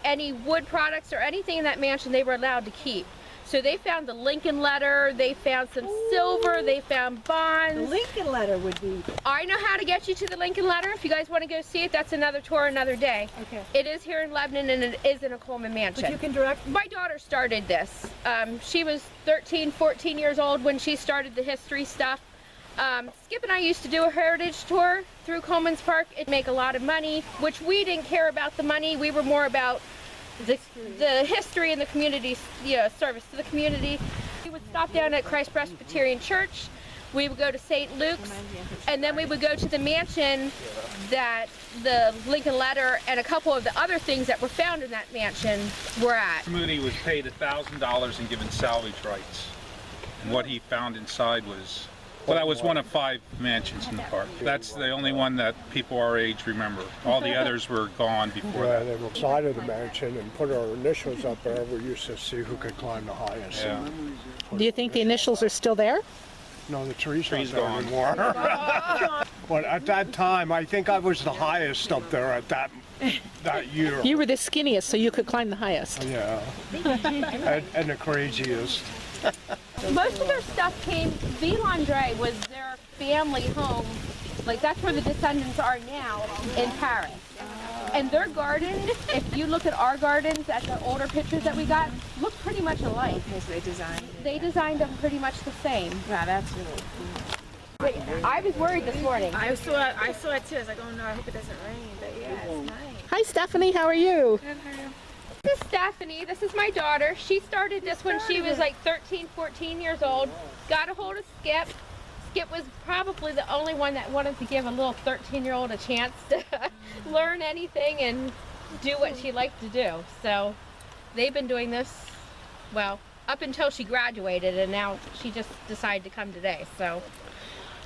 any wood products or anything in that mansion they were allowed to keep. So they found the Lincoln letter, they found some silver, they found bonds. The Lincoln letter would be... I know how to get you to the Lincoln letter. If you guys want to go see it, that's another tour another day. Okay. It is here in Lebanon and it is in a Coleman mansion. But you can direct... My daughter started this. She was 13, 14 years old when she started the history stuff. Skip and I used to do a heritage tour through Coleman Park. It'd make a lot of money, which we didn't care about the money. We were more about the history and the community, service to the community. We would stop down at Christ Presbyterian Church. We would go to St. Luke's, and then we would go to the mansion that the Lincoln letter and a couple of the other things that were found in that mansion were at. The community was paid $1,000 and given salvage rights. And what he found inside was, well, that was one of 5 mansions in the park. That's the only one that people our age remember. All the others were gone before that. They were inside of the mansion and put our initials up there. We used to see who could climb the highest. Yeah. Do you think the initials are still there? No, the tree's not there gone anymore. But at that time, I think I was the highest up there at that year. You were the skinniest, so you could climb the highest. Yeah, and the craziest. Most of their stuff came, Villandre was their family home, like that's where the descendants are now in Paris. And their garden, if you look at our gardens, at the older pictures that we got, look pretty much alike. Okay, so They designed them pretty much the same. Wow, that's really cool. Wait, I was worried this morning. I saw it too. I was like, oh no, I hope it doesn't rain. But yeah, it's nice. Hi, Stephanie. How are you? Good, how are you? This is Stephanie. This is my daughter. She started this when she was like 13, 14 years old. Got a hold of Skip. Skip was probably the only one that wanted to give a little 13-year-old a chance to learn anything and do what she liked to do. So they've been doing this, well, up until she graduated, and now she just decided to come today. So.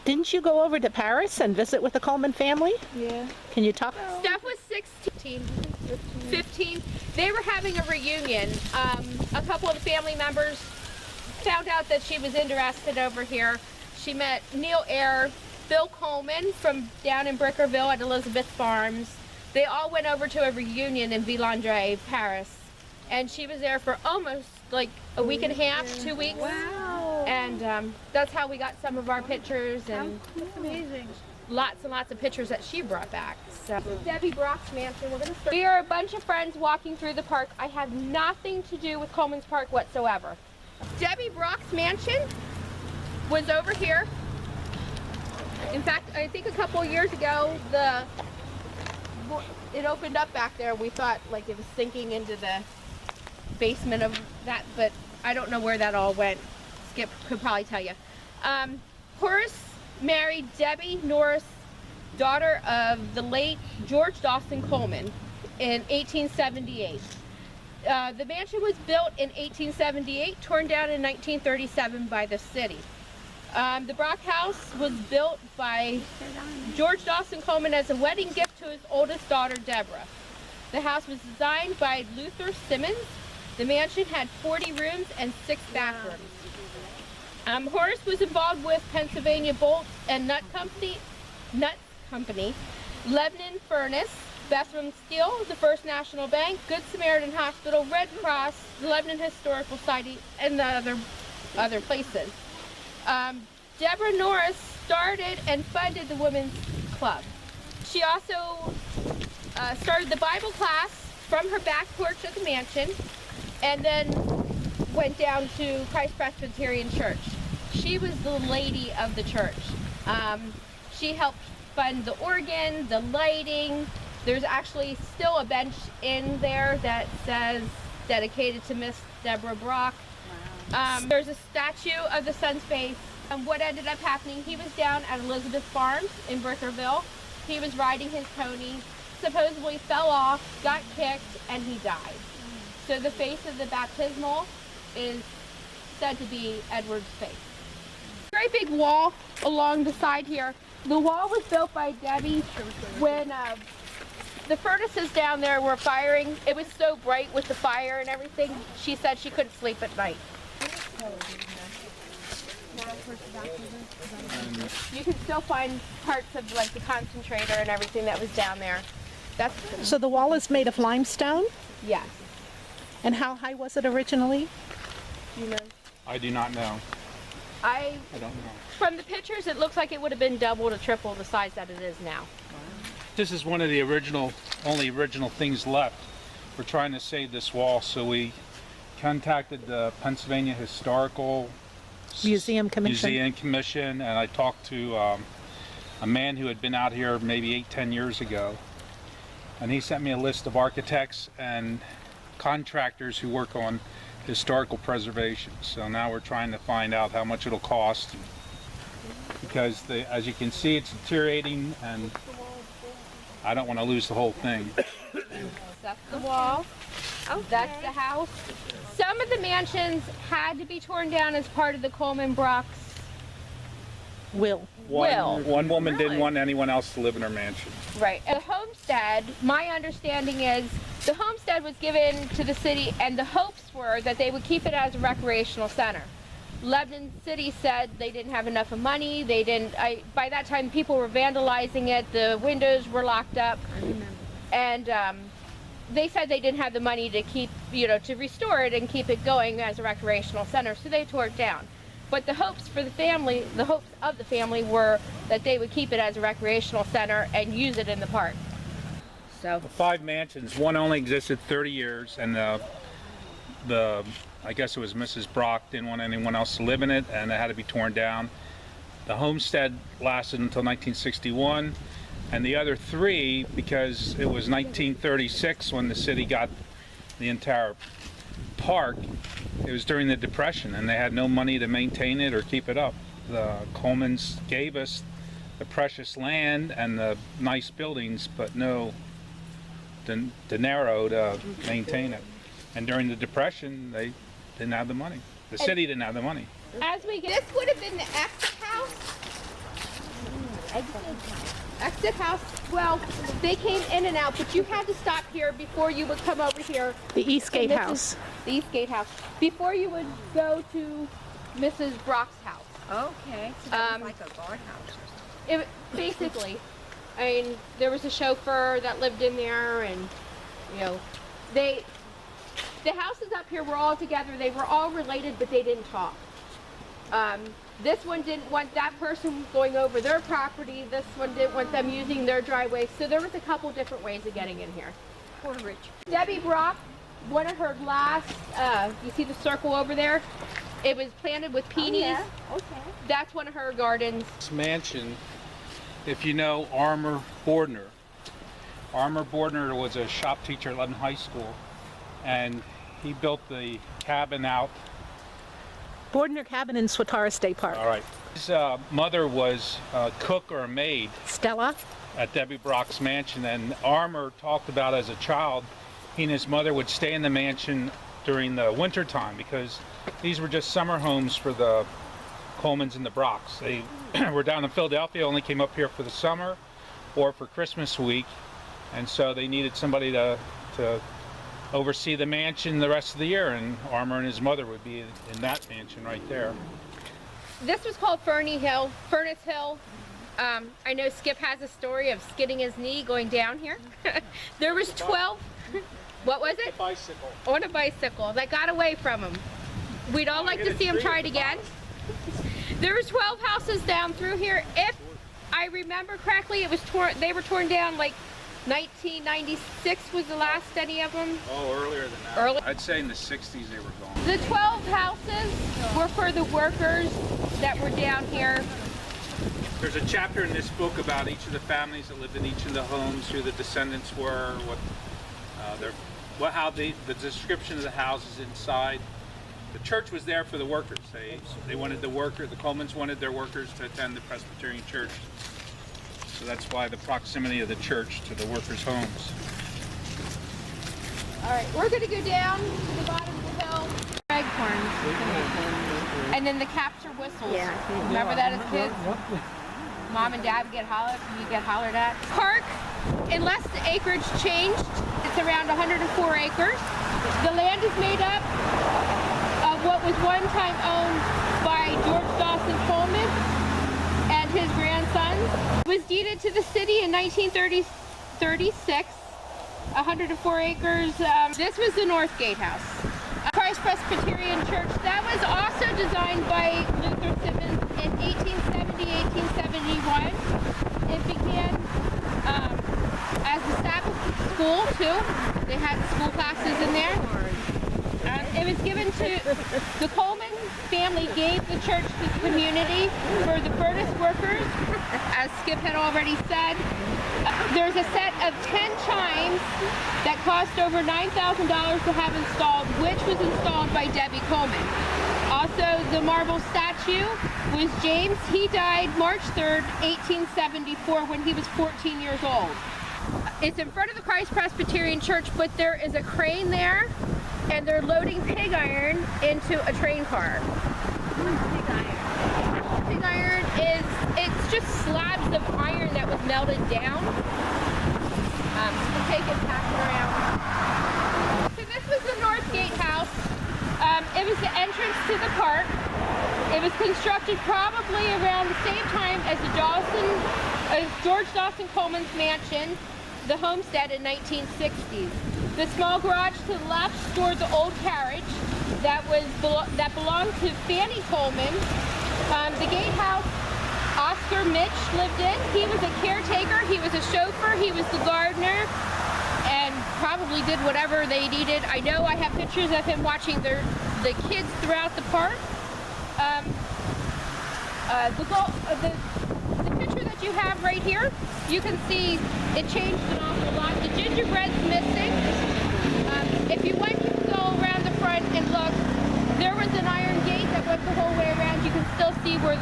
Didn't you go over to Paris and visit with the Coleman family? Yeah. Can you talk? Steph was 16, 15. They were having a reunion. A couple of the family members found out that she was interested over here. She met Neil Eyre, Bill Coleman from down in Brickerville at Elizabeth Farms. They all went over to a reunion in Villandre, Paris. And she was there for almost like a week and a half, 2 weeks. Wow. And that's how we got some of our pictures, and That's amazing. lots and lots of pictures that she brought back. So Debbie Brock's mansion. We're gonna start. We are a bunch of friends walking through the park. I have nothing to do with Coleman Park whatsoever. Debbie Brock's mansion was over here. In fact, I think a couple of years ago, it opened up back there. We thought like it was sinking into the basement of that, but I don't know where that all went. Skip could probably tell you. Horace married Debbie Norris, daughter of the late George Dawson Coleman, in 1878. The mansion was built in 1878, torn down in 1937 by the city. The Brock house was built by George Dawson Coleman as a wedding gift to his oldest daughter, Deborah. The house was designed by Luther Simmons. The mansion had 40 rooms and 6 bathrooms. Horace was involved with Pennsylvania Bolt and Nut Company, Lebanon Furnace, Bethlehem Steel, the First National Bank, Good Samaritan Hospital, Red Cross, the Lebanon Historical Society, and the other places. Deborah Norris started and funded the Women's Club. She also started the Bible class from her back porch of the mansion, and then went down to Christ Presbyterian Church. She was the lady of the church. She helped fund the organ, the lighting. There's actually still a bench in there that says dedicated to Miss Deborah Brock. Wow. There's a statue of the son's face. What ended up happening, he was down at Elizabeth Farms in Brickerville. He was riding his pony, supposedly fell off, got kicked, and he died. So the face of the baptismal is said to be Edward's face. Very big wall along the side here. The wall was built by Debbie when the furnaces down there were firing. It was so bright with the fire and everything, she said she couldn't sleep at night. You can still find parts of like the concentrator and everything that was down there. So the wall is made of limestone? Yes. And how high was it originally? You know. I do not know. I I don't know. From the pictures, it looks like it would have been double to triple the size that it is now. This is one of the only original things left. We're trying to save this wall, so we contacted the Pennsylvania Historical Museum Commission. and I talked to a man who had been out here maybe 8-10 years ago, and he sent me a list of architects and contractors who work on historical preservation. So now we're trying to find out how much it'll cost, because as you can see, it's deteriorating, and I don't want to lose the whole thing. That's the wall. Oh, that's the house. Some of the mansions had to be torn down as part of the Coleman Brock's Will. will. One woman didn't want anyone else to live in her mansion. Right. The homestead, my understanding is the homestead was given to the city, and the hopes were that they would keep it as a recreational center. Lebanon City said they didn't have enough of money. They didn't. By that time, people were vandalizing it. The windows were locked up, and they said they didn't have the money to keep, to restore it and keep it going as a recreational center. So they tore it down. But the hopes for the family, the hopes of the family were that they would keep it as a recreational center and use it in the park. So The 5 mansions, one only existed 30 years, and the I guess it was Mrs. Brock didn't want anyone else to live in it, and it had to be torn down. The homestead lasted until 1961, and the other 3, because it was 1936 when the city got the entire park. It was during the Depression, and they had no money to maintain it or keep it up. The Colemans gave us the precious land and the nice buildings, but no dinero to maintain it. And during the Depression, they didn't have the money. The city didn't have the money. as we get, this would have been the exit house. Exit house. Well, they came in and out, but you had to stop here before you would come over here. The East And this Gatehouse. is the East Gatehouse. Before you would go to Mrs. Brock's house. Okay. So that was like a guardhouse. Basically, I mean, there was a chauffeur that lived in there, and the houses up here were all together. They were all related, but they didn't talk. This one didn't want that person going over their property. This one didn't want them using their driveway. So there was a couple different ways of getting in here. Poor Rich. Debbie Brock, one of her last, you see the circle over there? It was planted with peonies. Oh, yeah. Okay. That's one of her gardens. This mansion, if you know Armour Bordner. Armour Bordner was a shop teacher at Lebanon High School, and he built the cabin out. Bordner Cabin in Swatara State Park. All right. His mother was a cook or a maid Stella. at Debbie Brock's mansion, and Armour talked about as a child, he and his mother would stay in the mansion during the winter time, because these were just summer homes for the Colemans and the Brocks. They were down in Philadelphia, only came up here for the summer or for Christmas week, and so they needed somebody to oversee the mansion the rest of the year, and Armour and his mother would be in that mansion right there. This was called Furnace Hill. I know Skip has a story of skidding his knee going down here. There was 12, what was it? Bicycle. On a bicycle that got away from him. We'd all like to see him try it again. There was 12 houses down through here. If I remember correctly, it was they were torn down like 1996 was the last any of them. Oh, earlier than that. Early. I'd say in the 60s they were gone. The 12 houses were for the workers that were down here. There's a chapter in this book about each of the families that lived in each of the homes, who the descendants were, how the description of the houses inside. The church was there for the workers. They wanted the Colemans wanted their workers to attend the Presbyterian church. So that's why the proximity of the church to the workers' homes. All right, we're going to go down to the bottom of the hill. Raghorns. And then the capture whistles. Yeah. Remember that as kids? Mom and Dad would get hollered, you get hollered at. Park, unless the acreage changed, it's around 104 acres. The land is made up of what was one time owned by George Dawson Coleman and his grandsons. It was deeded to the city in 1936. 104 acres. This was the North Gatehouse. Christ Presbyterian Church, that was also designed by Luther Simmons in 1870, 1871. It began as a Sabbath school too. They had school classes in there. It was given to, the Coleman family gave the church to the community for the furnace workers. As Skip had already said, there's a set of 10 chimes that cost over $9,000 to have installed, which was installed by Debbie Coleman. Also, the marble statue was James. He died March 3rd, 1874 when he was 14 years old. It's in front of the Christ Presbyterian Church, but there is a crane there, and they're loading pig iron into a train car. Pig iron. Pig iron is, it's just slabs of iron that was melted down. We'll take it back around. So this was the North Gatehouse. It was the entrance to the park. It was constructed probably around the same time as the George Dawson Coleman's mansion, the homestead in 1960s. The small garage to the left stored the old carriage that belonged to Fanny Coleman. The gatehouse, Oscar Mitch lived in. He was a caretaker, he was a chauffeur, he was the gardener, and probably did whatever they needed. I know I have pictures of him watching the kids throughout the park. The picture that you have right here, you can see it changed an awful lot. The gingerbread's missing. If you went, you could go around the front and look. There was an iron gate that went the whole way around. You can still see where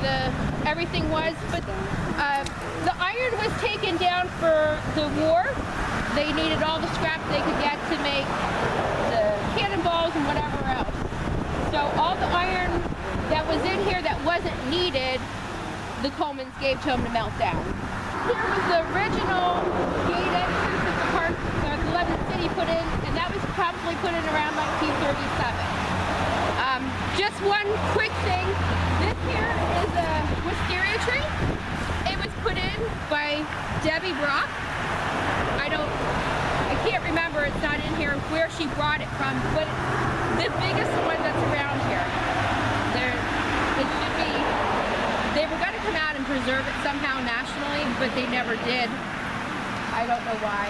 everything was. But the iron was taken down for the war. They needed all the scrap they could get to make the cannonballs and whatever else. So all the iron that was in here that wasn't needed, the Colemans gave to them to melt down. Here was the original gate entrance that the park, the Lebanon City put in, and that was probably put in around 1937. Just one quick thing, this here is a wisteria tree. It was put in by Debbie Brock. I can't remember, it's not in here, where she brought it from, but the biggest one that's around here. It should be, they were going to come out and preserve it somehow nationally, but they never did. I don't know why.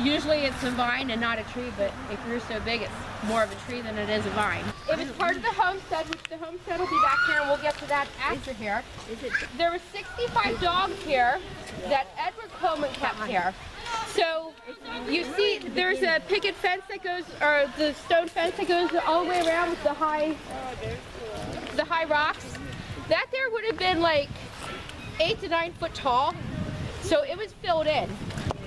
Usually it's a vine and not a tree, but it grew so big it's more of a tree than it is a vine. It was part of the homestead, which the homestead will be back here, and we'll get to that after here. There were 65 dogs here that Edward Coleman kept here. So you see there's a picket fence that goes, or the stone fence that goes all the way around with the high rocks. That there would have been like 8 to 9 foot tall. So it was filled in.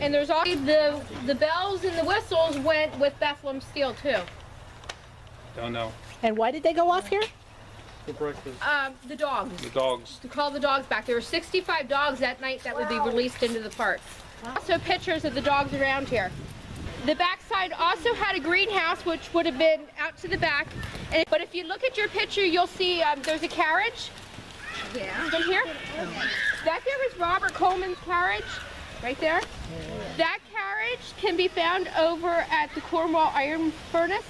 And there's all the bells and the whistles went with Bethlehem steel too. Don't know. And why did they go off here? For breakfast. The dogs. The dogs. To call the dogs back. There were 65 dogs that night that would be released into the park. Also pictures of the dogs around here. The backside also had a greenhouse, which would have been out to the back. But if you look at your picture, you'll see there's a carriage. Yeah. From here. That there was Robert Coleman's carriage, right there. That carriage can be found over at the Cornwall Iron Furnace,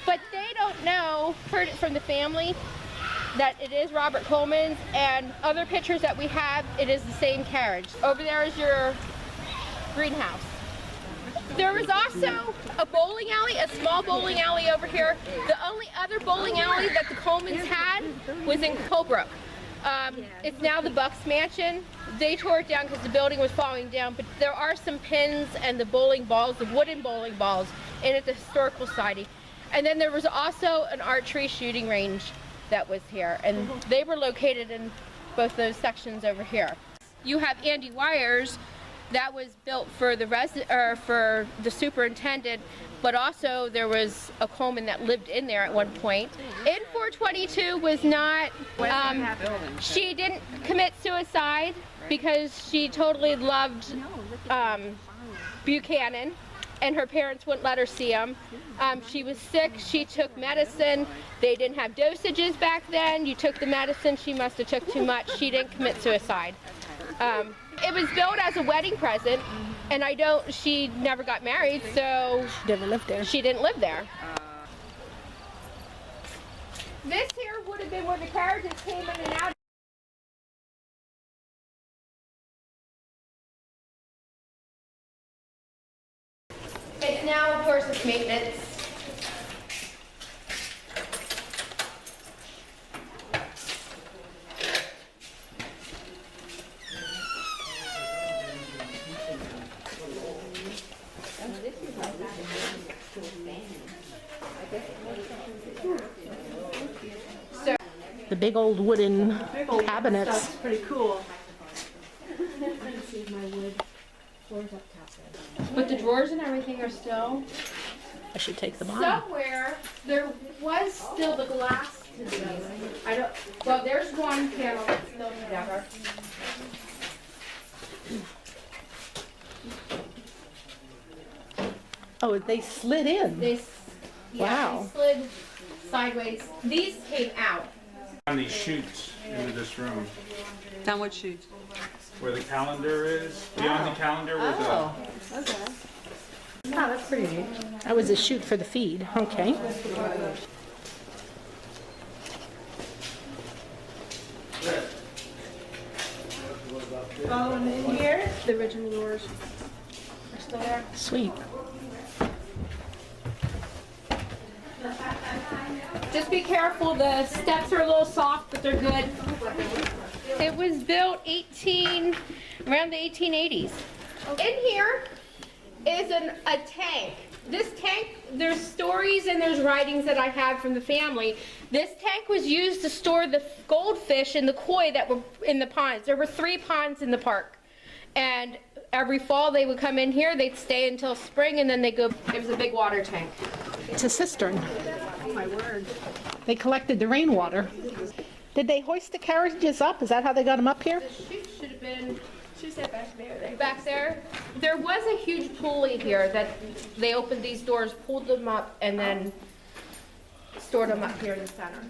but they don't know, heard it from the family, that it is Robert Coleman's, and other pictures that we have, it is the same carriage. Over there is your greenhouse. There was also a bowling alley, a small bowling alley over here. The only other bowling alley that the Colemans had was in Colebrook. It's now the Bucks Mansion. They tore it down because the building was falling down, but there are some pins and the bowling balls, the wooden bowling balls, in at the Historical Society. And then there was also an archery shooting range that was here, and they were located in both those sections over here. You have Andy Wires, that was built for the superintendent, but also there was a Coleman that lived in there at one point. In 422 was not, she didn't commit suicide because she totally loved Buchanan, and her parents wouldn't let her see him. She was sick, she took medicine. They didn't have dosages back then. You took the medicine, she must have took too much. She didn't commit suicide. It was built as a wedding present, And she never got married, so Never lived there. she didn't live there. This here would have been where the carriages came in and out. It's now, of course, it's maintenance. The big old wooden cabinets. That's pretty cool. But the drawers and everything are still. I should take them on. Somewhere there was still the glass to these. Well, there's one panel that's still together. Oh, they slid in. They Wow. slid sideways. These came out. On these chutes into this room, Down what chute? where the calendar is, beyond the calendar was Oh, okay. Oh, that's pretty neat. That was a chute for the feed. Okay. Following in here, the original doors are still there. Sweet. Just be careful, the steps are a little soft, but they're good. It was built around the 1880s. In here is a tank. This tank, there's stories and there's writings that I have from the family. This tank was used to store the goldfish and the koi that were in the ponds. There were 3 ponds in the park. And every fall they would come in here, they'd stay until spring, and then they go, it was a big water tank. It's a cistern. Oh my word. They collected the rainwater. Did they hoist the carriages up? Is that how they got them up here? The chute should have been She said back there. back there. There was a huge pulley here that they opened these doors, pulled them up, and then stored them up here in the center.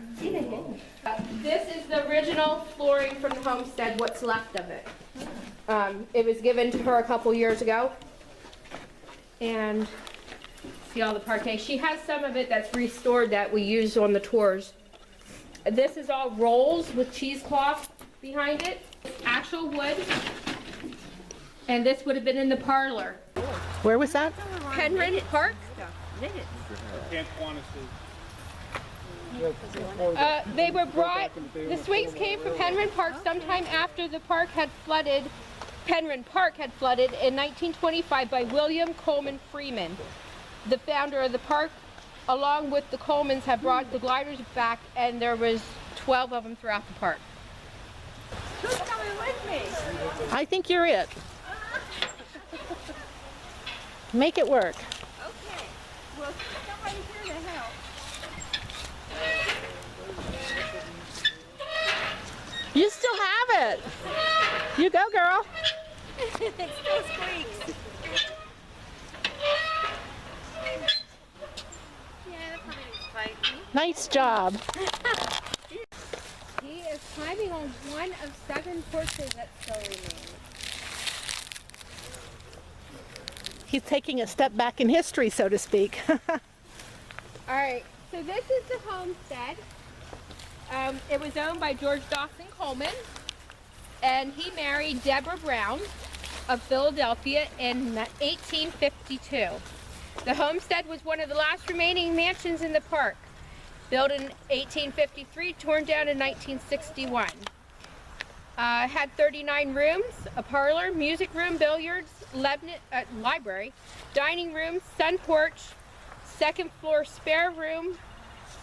This is the original flooring from the homestead, what's left of it. It was given to her a couple years ago. And see all the parquet. She has some of it that's restored that we use on the tours. This is all rolls with cheesecloth behind it. Actual wood. And this would have been in the parlor. Where was that? Penn Park. Camp Quantitas. They were brought, the swings came from Penn Park sometime after the park had flooded, Penn Park had flooded in 1925 by William Coleman Freeman. The founder of the park, along with the Colemans, have brought the gliders back, and there was 12 of them throughout the park. Who's coming with me? I think you're it. Make it work. Okay. Well, somebody's here to help. You still have it. You go, girl. It still squeaks. Yeah, that probably didn't fight me. Nice job. He is climbing on one of 7 porches that still remain. He's taking a step back in history, so to speak. All right, so this is the homestead. It was owned by George Dawson Coleman, and he married Deborah Brown of Philadelphia in 1852. The homestead was one of the last remaining mansions in the park, built in 1853, torn down in 1961. Had 39 rooms, a parlor, music room, billiards, library, dining room, sun porch, second floor spare room,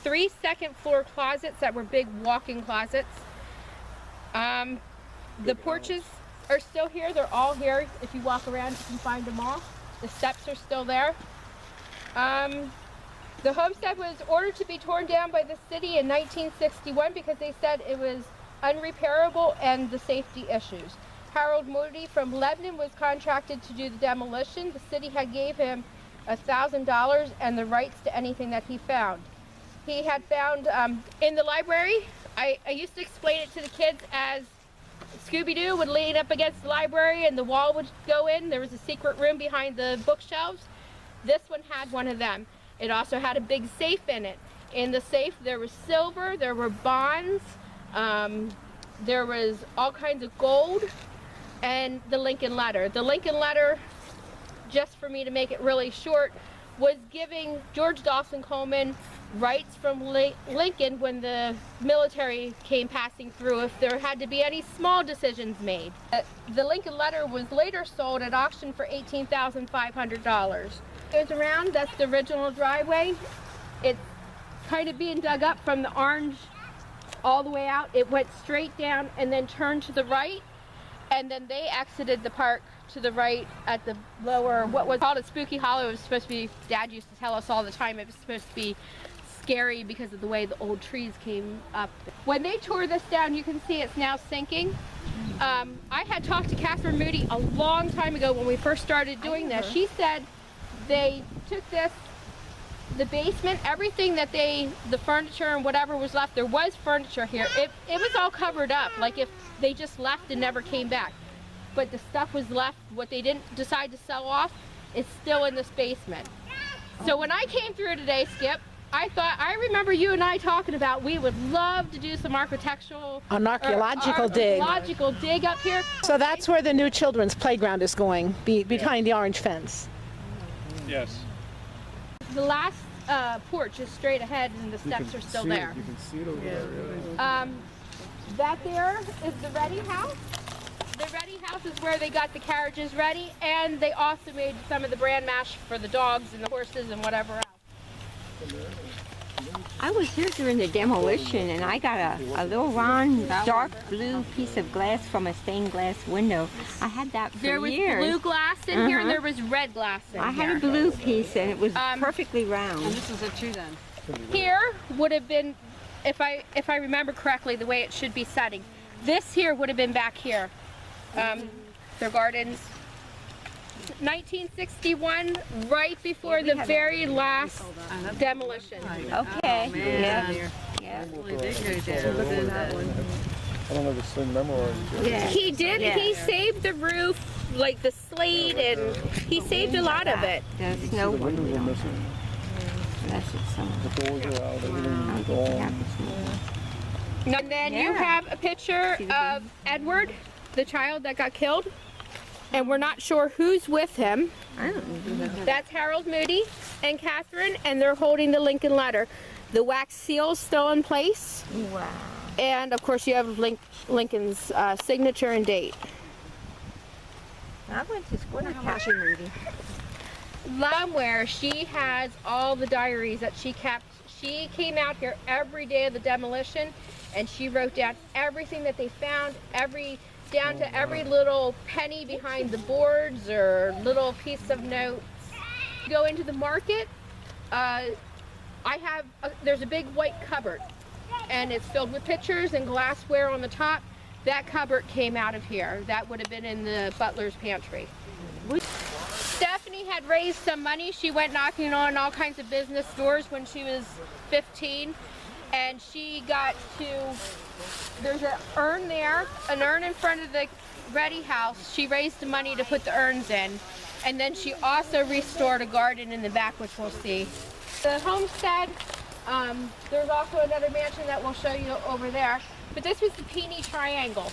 3 second floor closets that were big walk-in closets. The porches are still here. They're all here. If you walk around, you can find them all. The steps are still there. The homestead was ordered to be torn down by the city in 1961 because they said it was unrepairable and the safety issues. Harold Moody from Lebanon was contracted to do the demolition. The city had gave him $1,000 and the rights to anything that he found. He had found in the library, I used to explain it to the kids as Scooby-Doo would lean up against the library and the wall would go in. There was a secret room behind the bookshelves. This one had one of them. It also had a big safe in it. In the safe there was silver, there were bonds, there was all kinds of gold, and the Lincoln letter. The Lincoln letter, just for me to make it really short, was giving George Dawson Coleman rights from Lincoln when the military came passing through if there had to be any small decisions made. The Lincoln letter was later sold at auction for $18,500. It goes around, that's the original driveway. It's kind of being dug up from the orange all the way out. It went straight down and then turned to the right, and then they exited the park to the right at the lower, what was called a Spooky Hollow. It was supposed to be, Dad used to tell us all the time, it was supposed to be scary because of the way the old trees came up. When they tore this down, you can see it's now sinking. I had talked to Catherine Moody a long time ago when we first started doing this. She said they took this, the basement, everything that the furniture and whatever was left, there was furniture here. It was all covered up, like if they just left and never came back. But the stuff was left, what they didn't decide to sell off, is still in this basement. So when I came through today, Skip, I remember you and I talking about we would love to do some architectural, An archaeological dig. Archaeological dig up here. So that's where the new children's playground is going, behind the orange fence. Yes. The last porch is straight ahead and the steps are still there. You can see it over there. That there is the ready house. The ready house is where they got the carriages ready, and they also made some of the bran mash for the dogs and the horses and whatever else. I was here during the demolition, and I got a little round dark blue piece of glass from a stained glass window. I had that for There was years. blue glass in here and there was red glass in I here. had a blue piece, and it was perfectly round. And this is it too then. Here would have been, if I remember correctly, the way it should be setting. This here would have been back here. Their gardens. 1961, right before the very last demolition. Okay. Yeah. I don't have the same memory. Yeah. He did. Yeah. He saved the roof, like the slate, and he saved a lot of it. The snow The one. windows are missing. That's it. Some. The doors are out. Everything's gone. And then you Yeah. have a picture of Edward, the child that got killed, and we're not sure who's with him. I don't know. That's Harold Moody and Catherine, and they're holding the Lincoln letter. The wax seal's still in place, Wow. and of course you have Lincoln's signature and date. I went to school with Catherine Moody. Somewhere she has all the diaries that she kept. She came out here every day of the demolition, and she wrote down everything that they found, down to every little penny behind the boards or little piece of notes. Go into the market. There's a big white cupboard, and it's filled with pictures and glassware on the top. That cupboard came out of here. That would have been in the butler's pantry. Stephanie had raised some money. She went knocking on all kinds of business doors when she was 15, and she got to, there's an urn there, an urn in front of the ready house. She raised the money to put the urns in, and then she also restored a garden in the back, which we'll see. The homestead, there's also another mansion that we'll show you over there, but this was the Peony Triangle.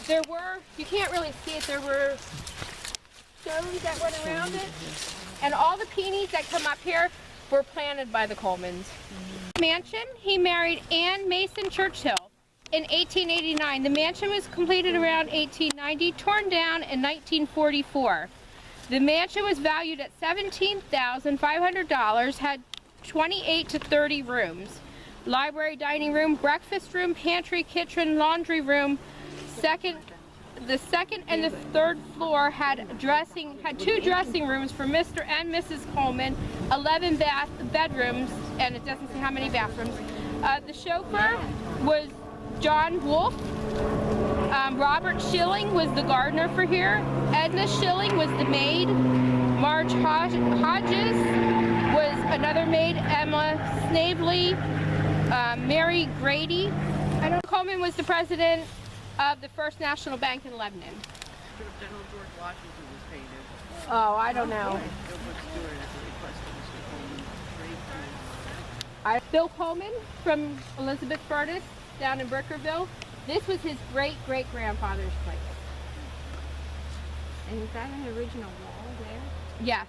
There were, you can't really see it, there were stones that went around it, and all the peonies that come up here were planted by the Colemans. Mansion, he married Ann Mason Churchill in 1889. The mansion was completed around 1890, torn down in 1944. The mansion was valued at $17,500, had 28 to 30 rooms. Library, dining room, breakfast room, pantry, kitchen, laundry room. The second and the third floor had two dressing rooms for Mr. and Mrs. Coleman, 11 bedrooms, and it doesn't say how many bathrooms. The chauffeur was John Wolfe. Robert Schilling was the gardener for here. Edna Schilling was the maid. Marge Hodges was another maid. Emma Snavely, Mary Grady. I know Coleman was the president. of the First National Bank in Lebanon. General George Washington was painted. Oh, I don't know. Bill Coleman from Elizabeth Furnace down in Brickerville. This was his great-great-grandfather's place. And is that an original wall there? Yes.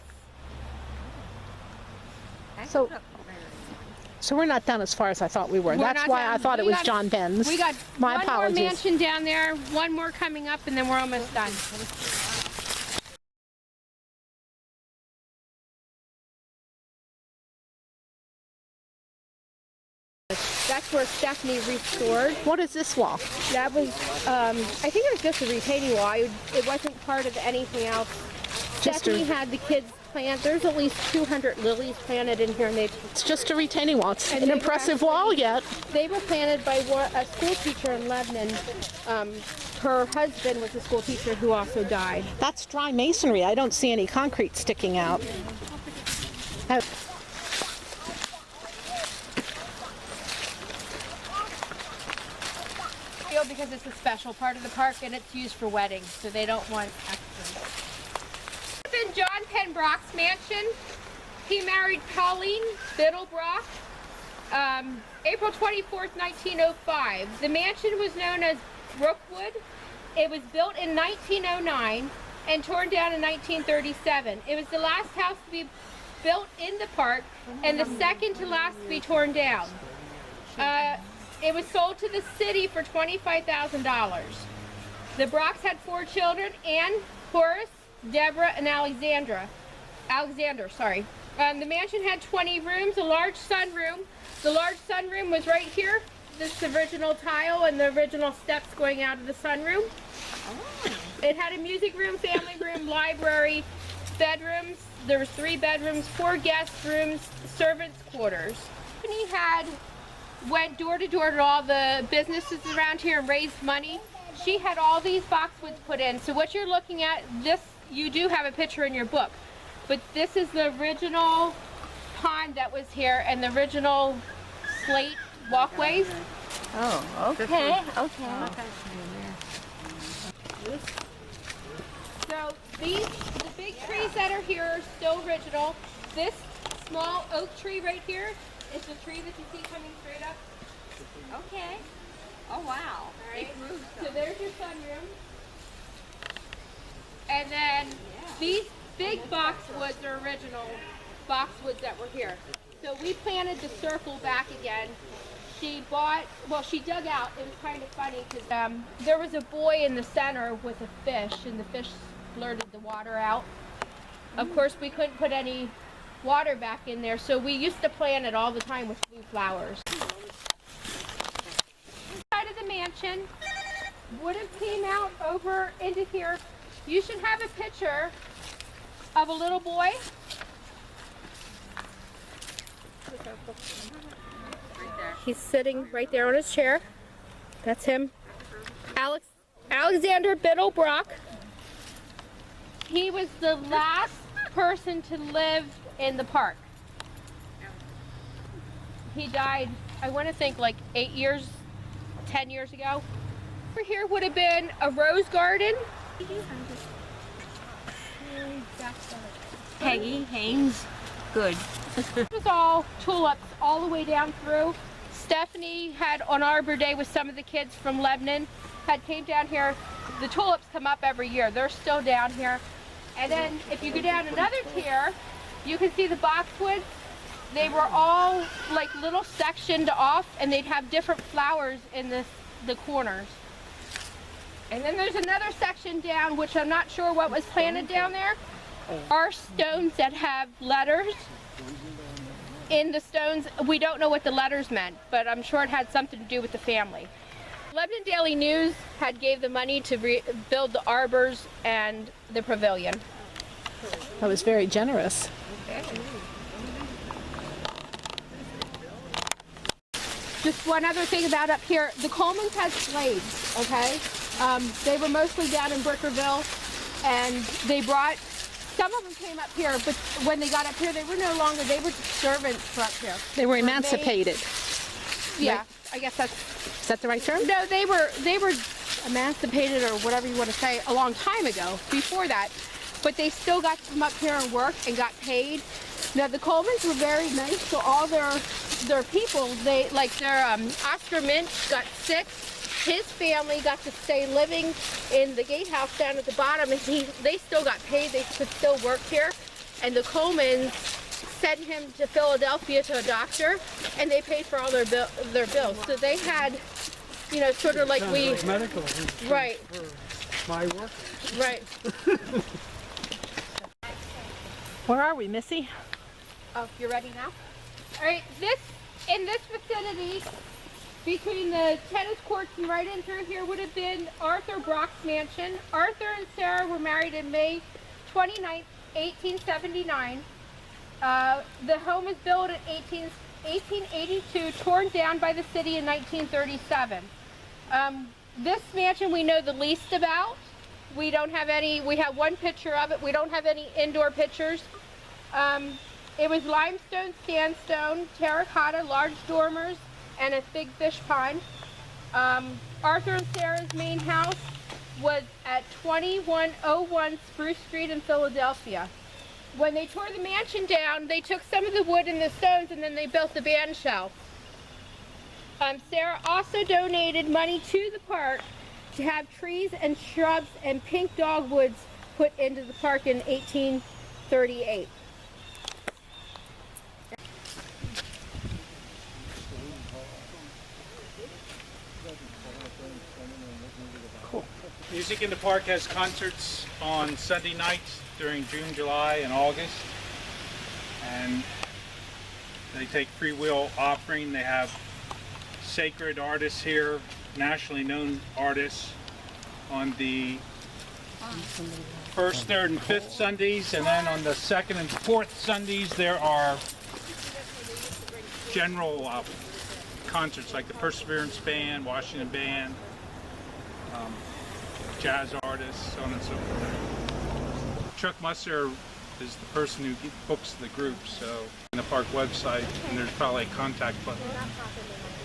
So we're not done as far as I thought we were. We're That's not why done. I thought it was John Ben's. We got My one apologies. more mansion down there, one more coming up, and then we're almost done. That's where Stephanie restored. What is this wall? That was, I think it was just a retaining wall. It wasn't part of anything else. Just Stephanie had the kids plant. There's at least 200 lilies planted in here, and It's just a retaining wall. It's And an they were impressive wall yet. they were planted by a school teacher in Lebanon. Her husband was a school teacher who also died. That's dry masonry. I don't see any concrete sticking out. Because it's a special part of the park and it's used for weddings, so they don't want extras. In John Penn Brock's mansion, he married Pauline Biddle Brock, April 24th, 1905. The mansion was known as Brookwood. It was built in 1909 and torn down in 1937. It was the last house to be built in the park and the second to last to be torn down. It was sold to the city for $25,000. The Brocks had 4 children: Anne, Horace, Deborah, and Alexander. The mansion had 20 rooms, a large sunroom. The large sunroom was right here. This original tile and the original steps going out of the sunroom. It had a music room, family room, library, bedrooms. There was 3 bedrooms, 4 guest rooms, servants' quarters. And he went door to door to all the businesses around here and raised money. She had all these boxwoods put in. So what you're looking at, this, you do have a picture in your book, but this is the original pond that was here and the original slate walkways. Oh, okay, okay. So the big trees that are here are still original. This small oak tree right here is the tree that you see coming straight up. Okay. Oh, wow. All right. So there's your sunroom. And then these big boxwoods are original boxwoods that were here. So we planted the circle back again. She dug out. It was kind of funny because there was a boy in the center with a fish, and the fish blurted the water out. Of course, we couldn't put any water back in there, so we used to plant it all the time with blue flowers. Side of the mansion would have came out over into here. You should have a picture of a little boy. He's sitting right there on his chair. That's him. Alexander Biddle Brock. He was the last person to live in the park. He died, I want to think like 10 years ago. Over here would have been a rose garden. Peggy Haynes, good. It was all tulips all the way down through. Stephanie had on Arbor Day with some of the kids from Lebanon, came down here. The tulips come up every year. They're still down here. And then if you go down another tier, you can see the boxwoods. They were all like little sectioned off, and they'd have different flowers in the corners. And then there's another section down, which I'm not sure what was planted down there. Are stones that have letters in the stones. We don't know what the letters meant, but I'm sure it had something to do with the family. Lebanon Daily News had gave the money to build the arbors and the pavilion. That was very generous. Just one other thing about up here, the Colemans had slaves, okay? They were mostly down in Brickerville, and they brought, some of them came up here, but when they got up here, they were no longer, they were servants for up here. They were emancipated. Yeah, I guess that's... Is that the right term? No, they were emancipated, or whatever you want to say, a long time ago, before that. But they still got to come up here and work and got paid. Now, the Colemans were very nice to all their people. They, like their Oscar Minch got sick. His family got to stay living in the gatehouse down at the bottom, and they still got paid. They could still work here. And the Colemans sent him to Philadelphia to a doctor, and they paid for all their bills. So they had, you know, sort of like we... medical right. for my work. Right. Where are we, Missy? Oh, you're ready now? All right, in this vicinity, between the tennis courts and right in through here would have been Arthur Brock's mansion. Arthur and Sarah were married in May 29th, 1879. The home was built in 1882, torn down by the city in 1937. This mansion we know the least about. We don't have any, we have one picture of it. We don't have any indoor pictures. It was limestone, sandstone, terracotta, large dormers, and a big fish pond. Arthur and Sarah's main house was at 2101 Spruce Street in Philadelphia. When they tore the mansion down, they took some of the wood and the stones, and then they built the band shell. Sarah also donated money to the park to have trees and shrubs and pink dogwoods put into the park in 1838. Music in the Park has concerts on Sunday nights during June, July, and August. And they take free will offering. They have sacred artists here, nationally known artists, on the first, third, and fifth Sundays. And then on the second and fourth Sundays, there are general concerts like the Perseverance Band, Washington Band, jazz artists, so on and so forth. Chuck Musser is the person who books the group, so in the park website, and there's probably a contact button.